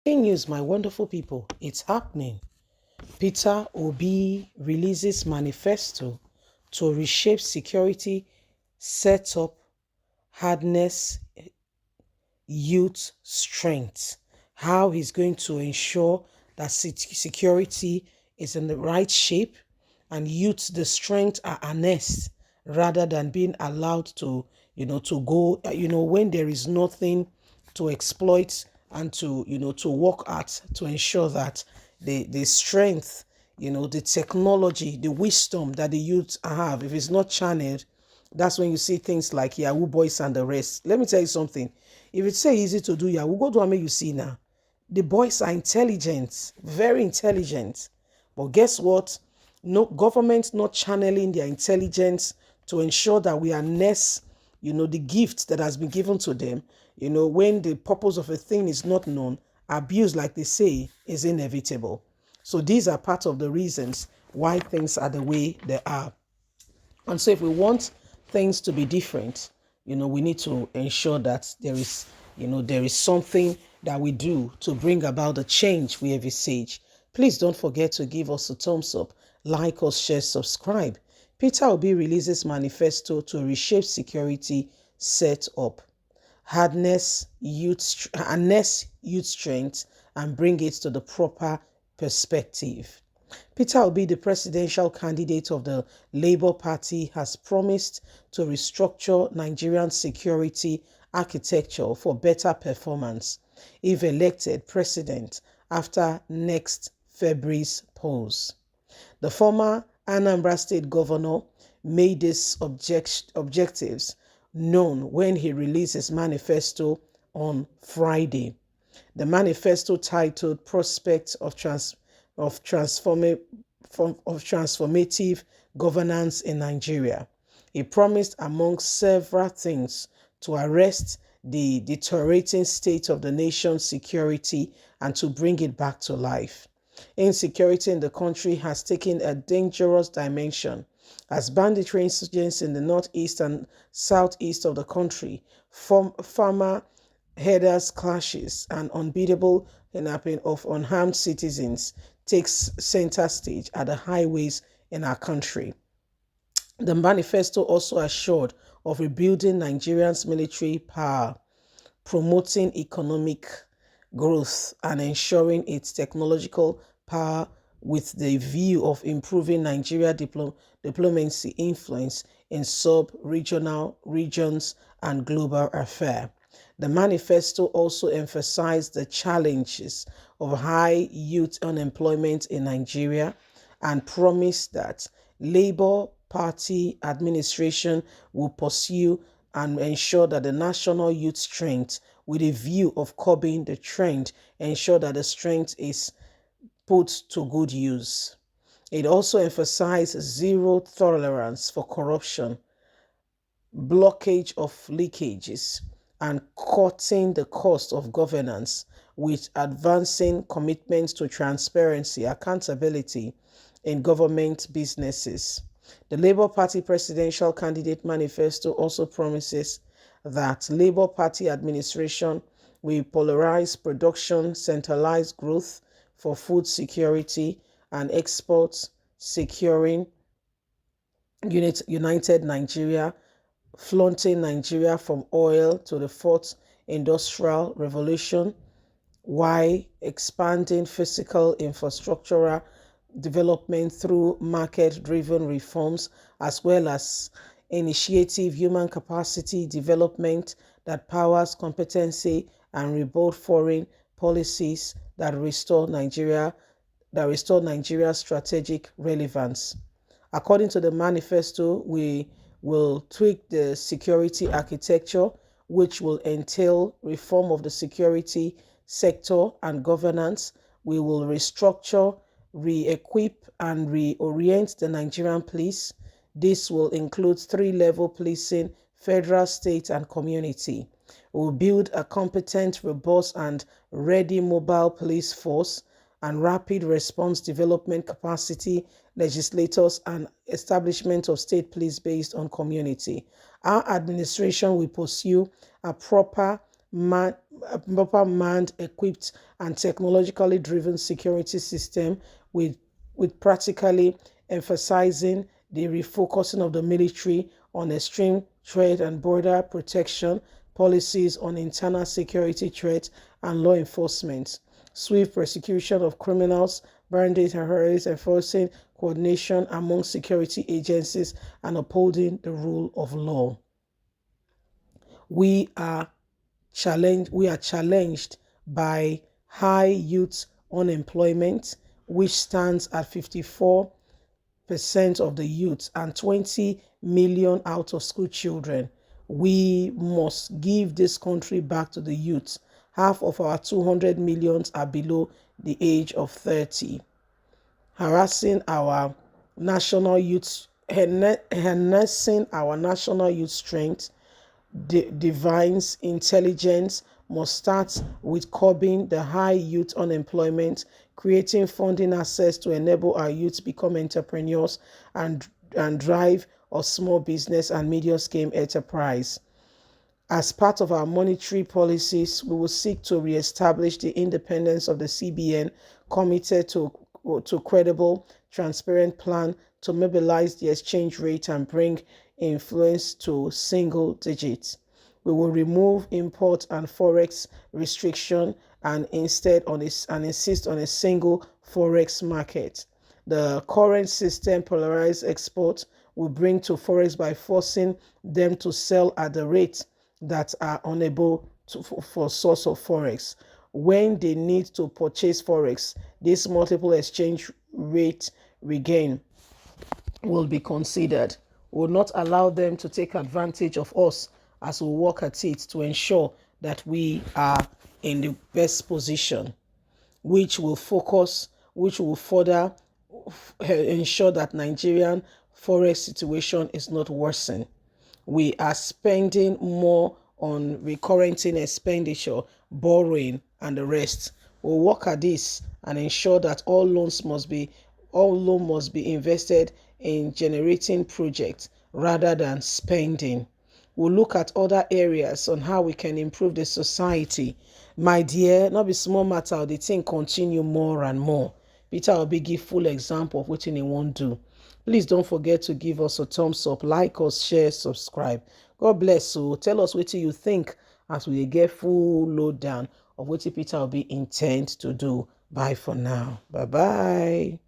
Breaking news, my wonderful people, it's happening. Peter Obi releases manifesto to reshape security, set up hardness, youth strength. How he's going to ensure that security is in the right shape and youth, the strength are harnessed rather than being allowed to, to go, when there is nothing to exploit and to, to work at to ensure that the strength, the technology, the wisdom that the youth have, if it's not channeled, that's when you see things like Yahoo Boys and the rest. Let me tell you something. If it's so easy to do Yahoo, go to make you see now. The boys are intelligent, very intelligent. But guess what? No government not channeling their intelligence to ensure that we harness, the gift that has been given to them. When the purpose of a thing is not known, abuse, like they say, is inevitable. So these are part of the reasons why things are the way they are. And so if we want things to be different, we need to ensure that there is something that we do to bring about the change we envisage. Please don't forget to give us a thumbs up, like us, share, subscribe. Peter Obi releases manifesto to reshape security set up, harness youth strength, and bring it to the proper perspective. Peter Obi, the presidential candidate of the Labour Party, has promised to restructure Nigerian security architecture for better performance if elected president after next February's polls. The former Anambra State governor made these objectives known when he released his manifesto on Friday. The manifesto, titled Prospects of Transformative Governance in Nigeria. He promised, among several things, to arrest the deteriorating state of the nation's security and to bring it back to life. Insecurity in the country has taken a dangerous dimension as banditry insurgents in the northeast and southeast of the country, farmer herders clashes, and unbeatable kidnapping of unarmed citizens takes center stage at the highways in our country. The manifesto also assured of rebuilding Nigeria's military power, promoting economic growth, and ensuring its technological power with the view of improving Nigeria diplomacy influence in sub-regional regions and global affairs. The manifesto also emphasized the challenges of high youth unemployment in Nigeria and promised that Labour Party administration will pursue and ensure that the national youth strength, with a view of curbing the trend, ensure that the strength is put to good use. It also emphasized zero tolerance for corruption, blockage of leakages, and cutting the cost of governance, with advancing commitments to transparency, accountability in government businesses. The Labour Party presidential candidate manifesto also promises that Labour Party administration will polarize production, centralize growth for food security and exports, securing united Nigeria, flaunting Nigeria from oil to the fourth industrial revolution, while expanding physical infrastructural development through market-driven reforms, as well as initiative human capacity development that powers competency and rebuild foreign policies that restore Nigeria's strategic relevance. According to the manifesto, we will tweak the security architecture, which will entail reform of the security sector and governance. We will restructure, re-equip, and reorient the Nigerian police. This will include three-level policing: federal, state, and community. We will build a competent, robust, and ready mobile police force and rapid response development capacity, legislators, and establishment of state police based on community. Our administration will pursue a proper proper manned, equipped, and technologically driven security system with practically emphasizing the refocusing of the military on extreme threat and border protection, policies on internal security threats and law enforcement, swift prosecution of criminals, bandit terrorists, enforcing coordination among security agencies, and upholding the rule of law. We are challenged by high youth unemployment, which stands at 54% of the youth and 20 million out of school children. We must give this country back to the youth. Half of our 200 millions are below the age of 30. Harassing our national youth, harnessing our national youth strength, divines intelligence must start with curbing the high youth unemployment, creating funding access to enable our youth to become entrepreneurs and drive a small business and medium-scale enterprise. As part of our monetary policies, we will seek to re-establish the independence of the CBN, committed to credible, transparent plan to mobilize the exchange rate and bring influence to single digits. We will remove import and forex restriction and insist on a single forex market. The current system polarized export will bring to forex by forcing them to sell at the rate that are unable to for source of forex. When they need to purchase forex, this multiple exchange rate regain will be considered. We will not allow them to take advantage of us as we work at it to ensure that we are in the best position, which will further ensure that Nigerian forex situation is not worsened. We are spending more on recurrent expenditure, borrowing, and the rest. We'll work at this and ensure that all loan must be invested in generating projects rather than spending. We'll look at other areas on how we can improve the society. My dear, not be small matter, the thing continue more and more. Peter Obi give full example of what he won't do. Please don't forget to give us a thumbs up, like us, share, subscribe. God bless you. Tell us what you think as we get full lowdown of what Peter Obi intend to do. Bye for now. Bye-bye.